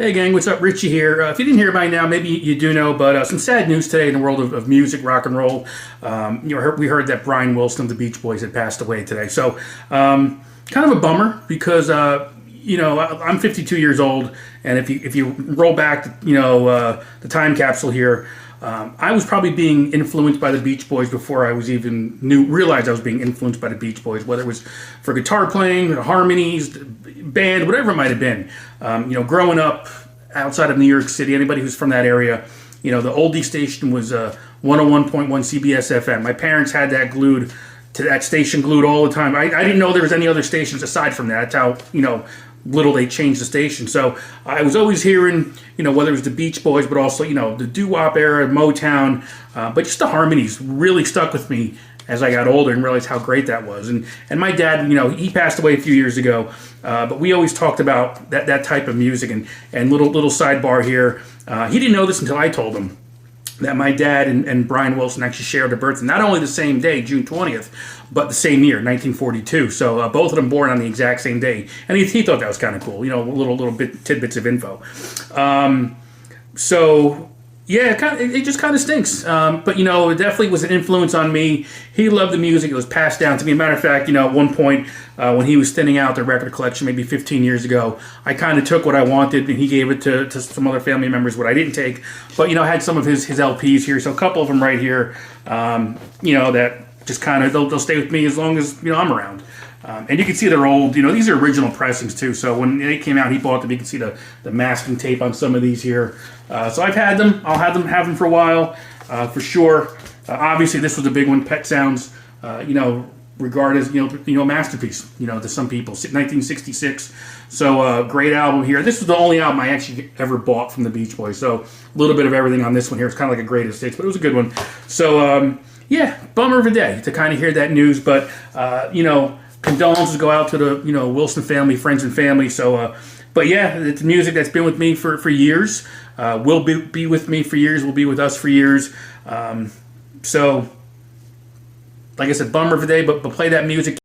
Hey gang, what's up? Richie here. If you didn't hear by now, maybe you do know, but some sad news today in the world of music, rock and roll. We heard that Brian Wilson of the Beach Boys had passed away today. So kind of a bummer because, I'm 52 years old, and if you roll back, the time capsule here, I was probably being influenced by the Beach Boys before I was even realized I was being influenced by the Beach Boys, whether it was for guitar playing, the harmonies, band, whatever it might have been. Growing up outside of New York City, anybody who's from that area, the oldie station was 101.1 CBS FM. My parents had that glued to that station, glued all the time. I didn't know there was any other stations aside from that. That's how, little they changed the station. So I was always hearing, whether it was the Beach Boys, but also, the doo-wop era, Motown, but just the harmonies really stuck with me as I got older and realized how great that was. And my dad, he passed away a few years ago, but we always talked about that type of music. And little sidebar here, he didn't know this until I told him that my dad and Brian Wilson actually shared a birthday, not only the same day, June 20th, but the same year, 1942. So both of them born on the exact same day. And he thought that was kind of cool, little tidbits of info. Yeah, it just kind of stinks. But, it definitely was an influence on me. He loved the music. It was passed down to me. Matter of fact, at one point when he was thinning out the record collection, maybe 15 years ago, I kind of took what I wanted and he gave it to some other family members, what I didn't take. But, I had some of his LPs here. So a couple of them right here, that just kind of, they'll stay with me as long as, I'm around. And you can see they're old. These are original pressings too. So when they came out, he bought them. You can see the masking tape on some of these here. So I've had them. I'll have them for a while, for sure. Obviously, this was a big one. Pet Sounds, regarded as a masterpiece. To some people, 1966. So great album here. This was the only album I actually ever bought from the Beach Boys. So a little bit of everything on this one here. It's kind of like a greatest hits, but it was a good one. So yeah, bummer of a day to kind of hear that news, but condolences go out to the Wilson family, friends and family. So, but yeah, it's music that's been with me for years. Will be with me for years. Will be with us for years. So, like I said, bummer of a day, but play that music.